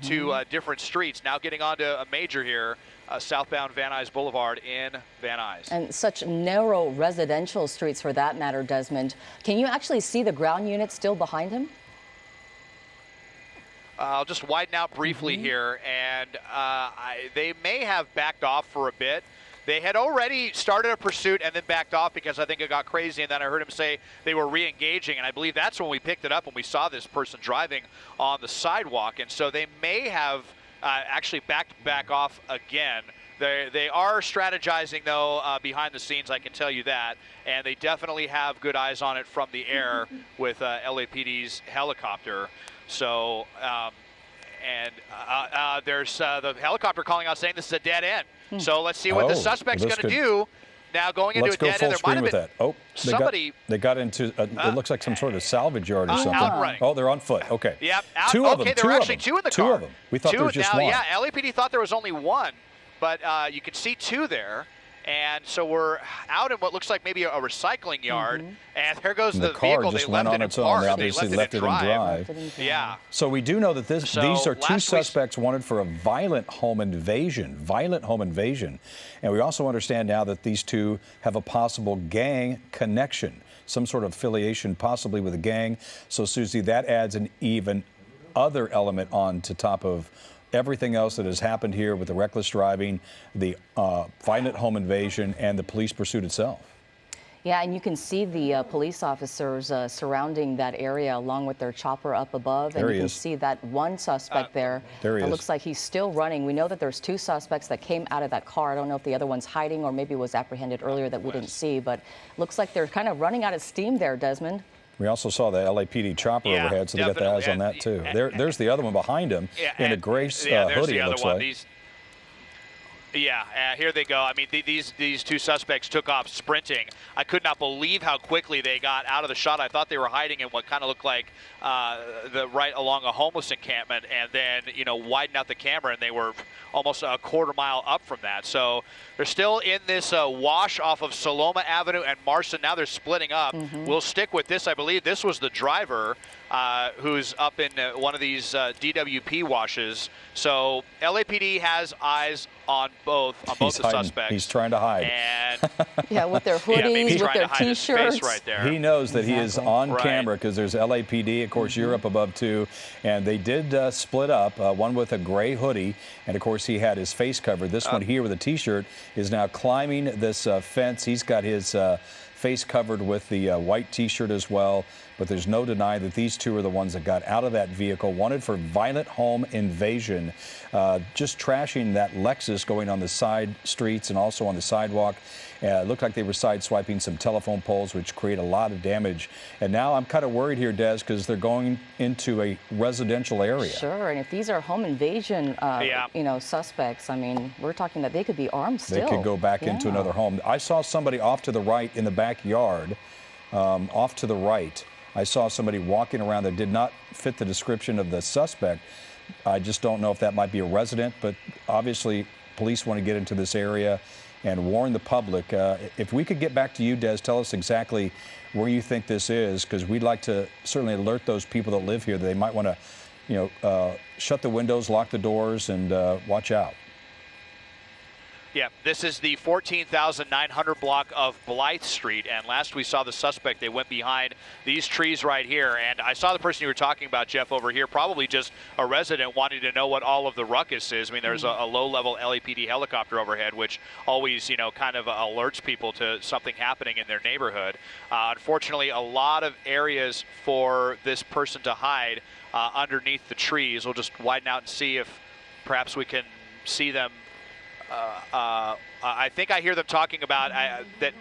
into different streets. Now getting onto a major here, southbound Van Nuys Boulevard in Van Nuys. And such narrow residential streets for that matter, Desmond. Can you actually see the ground unit still behind him? I'll just widen out briefly here, and they may have backed off for a bit. They had already started a pursuit and then backed off because I think it got crazy, and then I heard him say they were re-engaging, and I believe that's when we picked it up when we saw this person driving on the sidewalk. And so they may have actually back off again. They are strategizing, though, behind the scenes, I can tell you that, and they definitely have good eyes on it from the air with LAPD's helicopter. So, there's the helicopter calling out saying this is a dead end. So let's see what the suspect's going to do. Now going into a dead end, there might have been Oh, somebody. They got into, it looks like some sort of salvage yard or something. Outrunning. Oh, they're on foot. Okay. Yep. Two of them. There were actually two in the car. Two of them. We thought there was just one. Yeah, LAPD thought there was only one, but you can see two there. And so we're out in what looks like maybe a recycling yard, and there goes the vehicle. Just they went left on it its in own. park. They obviously left it in drive. Yeah. So we do know that these are two suspects wanted for a violent home invasion. And we also understand now that these two have a possible gang connection, some sort of affiliation possibly with a gang. So, Susie, that adds an even other element on to top of everything else that has happened here with the reckless driving, the violent home invasion, and the police pursuit itself. Yeah, and you can see the police officers surrounding that area along with their chopper up above. And you can see that one suspect there. There he is. It looks like he's still running. We know that there's two suspects that came out of that car. I don't know if the other one's hiding or maybe was apprehended earlier that we didn't see, but looks like they're kind of running out of steam there, Desmond. We also saw the LAPD chopper overhead, so they got the eyes on that too. There's the other one behind him in a gray hoodie, it looks like. Here they go. I mean, these two suspects took off sprinting. I could not believe how quickly they got out of the shot. I thought they were hiding in what kind of looked like right along a homeless encampment, and then widened out the camera, and they were almost a quarter mile up from that. So they're still in this wash off of Saloma Avenue and Marston. Now they're splitting up. We'll stick with this. I believe this was the driver who's up in one of these DWP washes. So LAPD has eyes on both the suspects. He's trying to hide. And with their hoodies, with their T-shirts. Right there. He knows that he is on camera because there's LAPD. Of course, you're up above too. And they did split up, one with a gray hoodie. And, of course, he had his face covered. This one here with a T-shirt is now climbing this fence. He's got his face covered with the white T-shirt as well. But there's no denying that these two are the ones that got out of that vehicle, wanted for violent home invasion, just trashing that Lexus going on the side streets and also on the sidewalk. It looked like they were sideswiping some telephone poles, which create a lot of damage. And now I'm kind of worried here, Des, because they're going into a residential area. Sure, and if these are home invasion, suspects, I mean, we're talking that they could be armed still. They could go back into another home. I saw somebody off to the right in the backyard, off to the right. I saw somebody walking around that did not fit the description of the suspect. I just don't know if that might be a resident, but obviously police want to get into this area and warn the public. If we could get back to you, Des, tell us exactly where you think this is, because we'd like to certainly alert those people that live here that they might want to, shut the windows, lock the doors, and watch out. Yeah, this is the 14,900 block of Blythe Street, and last we saw the suspect, they went behind these trees right here, and I saw the person you were talking about, Jeff, over here, probably just a resident wanting to know what all of the ruckus is. I mean, there's a low-level LAPD helicopter overhead, which always, kind of alerts people to something happening in their neighborhood. Unfortunately, a lot of areas for this person to hide underneath the trees. We'll just widen out and see if perhaps we can see them. I think I hear them talking about that.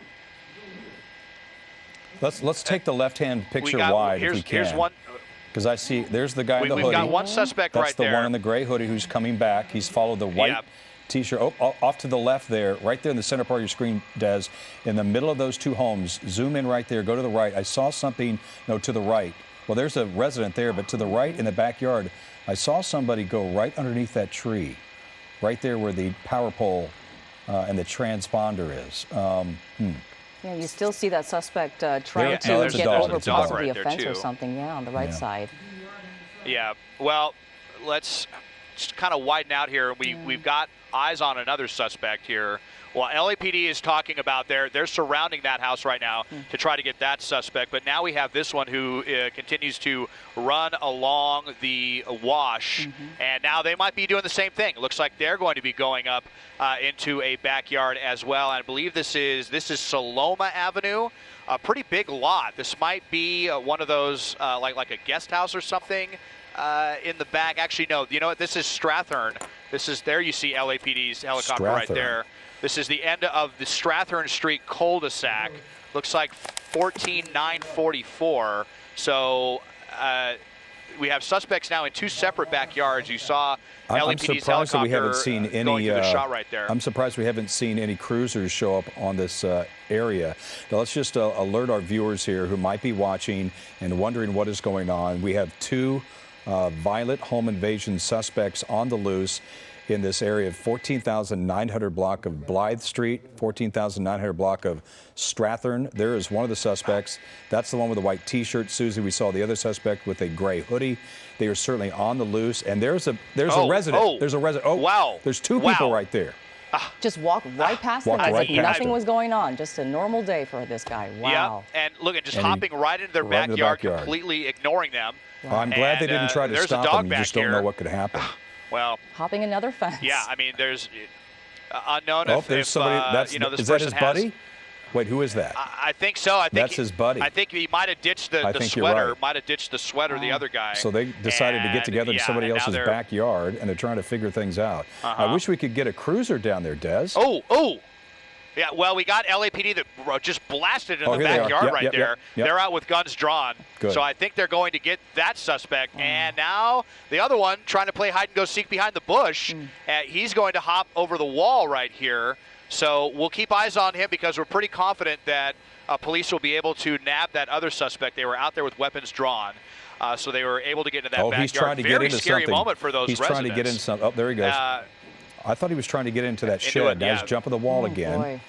Let's take the left-hand picture wide if we can. Here's one. Because I see there's the guy in the hoodie. We've got one suspect right there. That's the one in the gray hoodie who's coming back. He's followed the white T-shirt. Off to the left there, right there in the center part of your screen, Des, in the middle of those two homes. Zoom in right there. Go to the right. I saw something. No, to the right. Well, there's a resident there, but to the right in the backyard, I saw somebody go right underneath that tree. Right there where the power pole and the transponder is. Yeah, you still see that suspect trying to get over possibly a fence or something, on the right side. Yeah, well, let's kind of widen out here. We've got eyes on another suspect here. Well, LAPD is talking about they're surrounding that house right now to try to get that suspect. But now we have this one who continues to run along the wash. And now they might be doing the same thing. It looks like they're going to be going up into a backyard as well. And I believe this is Saloma Avenue. A pretty big lot. This might be one of those like a guest house or something in the back. Actually, no. You know what? This is Strathern. There you see LAPD's helicopter right there. This is the end of the Strathern Street cul-de-sac. Looks like 14944. So we have suspects now in two separate backyards. You saw LAPD's helicopter we haven't seen any, going through the shot right there. I'm surprised we haven't seen any cruisers show up on this area. Now let's just alert our viewers here who might be watching and wondering what is going on. We have two violent home invasion suspects on the loose in this area of 14,900 block of Blythe Street, 14,900 block of Strathern. There is one of the suspects. That's the one with the white T-shirt. Susie, we saw the other suspect with a gray hoodie. They are certainly on the loose. And there's a resident. There's a resident. Oh, wow. There's two people right there. Just walked right past them as if nothing was going on. Just a normal day for this guy. Wow. Yeah, and look at just hopping right into their backyard, completely ignoring them. Wow. I'm glad they didn't try to stop them. You just don't know what could happen. Well, hopping another fence. Yeah, I mean, there's unknown there's somebody. this is that his buddy? Wait, who is that? I think so. I think that's his buddy. I think he might have ditched the sweater. Right. Might have ditched the sweater. The other guy. So they decided to get together in somebody else's backyard, and they're trying to figure things out. I wish we could get a cruiser down there, Des. Oh. Yeah, well, we got LAPD that just blasted in the backyard right there. They're out with guns drawn. Good. So I think they're going to get that suspect. And now the other one trying to play hide-and-go-seek behind the bush. He's going to hop over the wall right here. So we'll keep eyes on him because we're pretty confident that police will be able to nab that other suspect. They were out there with weapons drawn. So they were able to get into that backyard. He's trying to get into scary something. Moment for those residents. He's trying to get in something. Oh, there he goes. I thought he was trying to get into that shed. Now he's jumping the wall again. Boy.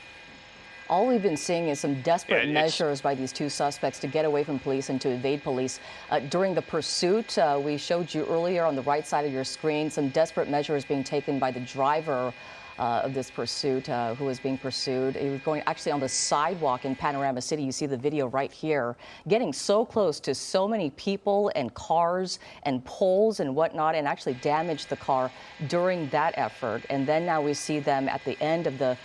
All we've been seeing is some desperate measures by these two suspects to get away from police and to evade police. During the pursuit, we showed you earlier on the right side of your screen, some desperate measures being taken by the driver of this pursuit, who was being pursued. He was going actually on the sidewalk in Panorama City. You see the video right here, getting so close to so many people and cars and poles and whatnot, and actually damaged the car during that effort. And then now we see them at the end of the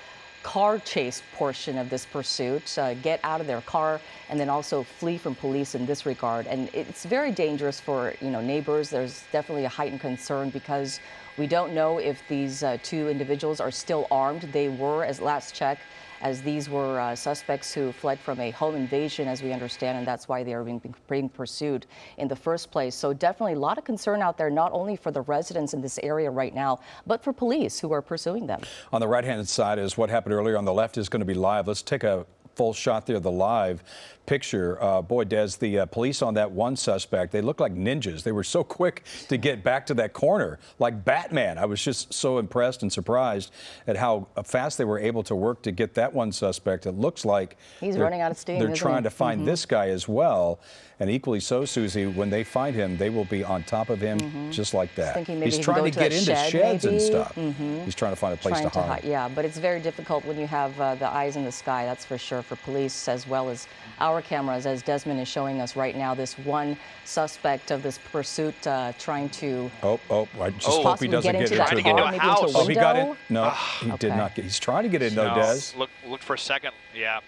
car chase portion of this pursuit, get out of their car and then also flee from police in this regard. And it's very dangerous for neighbors. There's definitely a heightened concern because we don't know if these two individuals are still armed. They were, as last check, as these were suspects who fled from a home invasion, as we understand, and that's why they are being pursued in the first place. So definitely a lot of concern out there, not only for the residents in this area right now, but for police who are pursuing them. On the right-hand side is what happened earlier. On the left is going to be live. Let's take a full shot there, the live picture. Boy, Des, the police on that one suspect, they look like ninjas. They were so quick to get back to that corner, like Batman. I was just so impressed and surprised at how fast they were able to work to get that one suspect. It looks like he's running out of steam. They're trying to find this guy as well. And equally so, Susie, when they find him, they will be on top of him just like that. He's trying to get into sheds and stuff. He's trying to find a place to hide. Yeah, but it's very difficult when you have the eyes in the sky, that's for sure, for police as well as our cameras, as Desmond is showing us right now. This one suspect of this pursuit trying to I just hope he doesn't get into the car, maybe into a window. He got in? No, he did not get. He's trying to get in, though, Des. Look for a second. Yeah,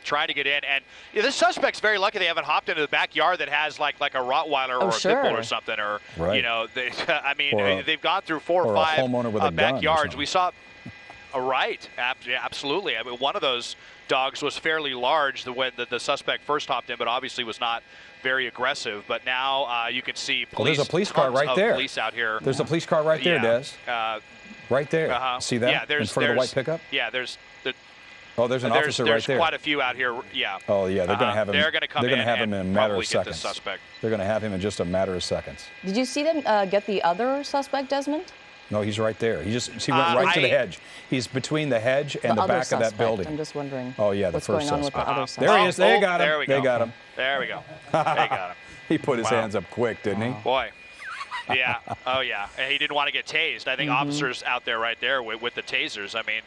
trying to get in. And this suspect's very lucky they haven't hopped into the backyard that has like a Rottweiler or a pit bull or something, or they've gone through 4 or 5 backyards. We saw. Absolutely. I mean, one of those dogs was fairly large when the suspect first hopped in, but obviously was not very aggressive. But now you can see police. There's a police car right there. Police out here. There's a police car right there, Des. Right there. See that? Yeah, in front of the white pickup? Yeah, there's an officer right there. There's quite a few out here. Yeah. Oh, yeah. They're going to have him. They're going to come in in a matter of seconds. Suspect. They're going to have him in just a matter of seconds. Did you see them get the other suspect, Desmond? No, he's right there. He went right to the hedge. He's between the hedge and the back of that building. I'm just wondering. Oh, yeah, the what's first going on suspect. with the other suspect. There he is. They got him. There we go. They got him. There we go. They got him. He put his hands up quick, didn't he? Boy. Yeah. Oh, yeah. And he didn't want to get tased. I think officers out there right there with the tasers. I mean,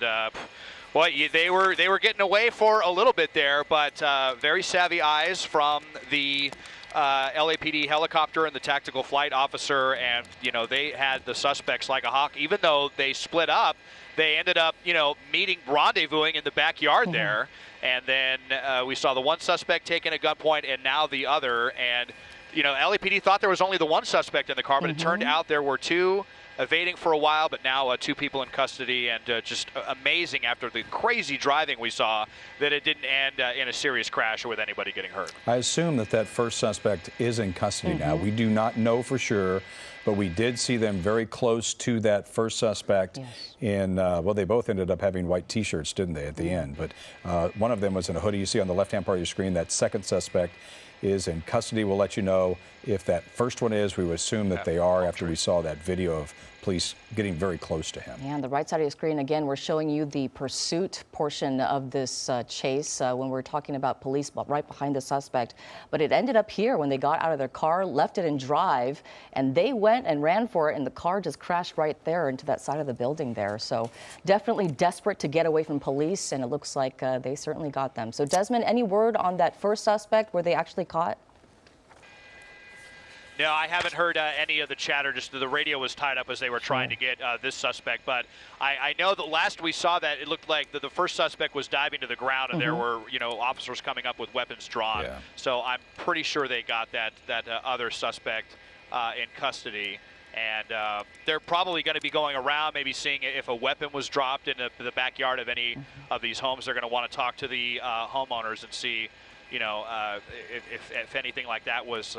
well, they were getting away for a little bit there, but very savvy eyes from the LAPD helicopter and the tactical flight officer, and they had the suspects like a hawk. Even though they split up, they ended up rendezvousing in the backyard there, and then we saw the one suspect taken at gunpoint, and now the other. And LAPD thought there was only the one suspect in the car, but it turned out there were two evading for a while, but now two people in custody, and just amazing after the crazy driving we saw that it didn't end in a serious crash or with anybody getting hurt. I assume that first suspect is in custody now. We do not know for sure, but we did see them very close to that first suspect in, well, they both ended up having white T-shirts, didn't they, at the end? But one of them was in a hoodie. You see on the left-hand part of your screen, that second suspect is in custody. We'll let you know if that first one is. We would assume that they are after we saw that video of police getting very close to him. Yeah, on the right side of your screen, again, we're showing you the pursuit portion of this chase when we're talking about police right behind the suspect. But it ended up here when they got out of their car, left it in drive, and they went and ran for it, and the car just crashed right there into that side of the building there. So definitely desperate to get away from police, and it looks like they certainly got them. So Desmond, any word on that first suspect? Were they actually caught? No, I haven't heard any of the chatter. Just the radio was tied up as they were trying to get this suspect. But I know that last we saw that, it looked like the first suspect was diving to the ground, and there were officers coming up with weapons drawn. Yeah. So I'm pretty sure they got that other suspect in custody. And they're probably going to be going around, maybe seeing if a weapon was dropped in the backyard of any of these homes. They're going to want to talk to the homeowners and see, if anything like that was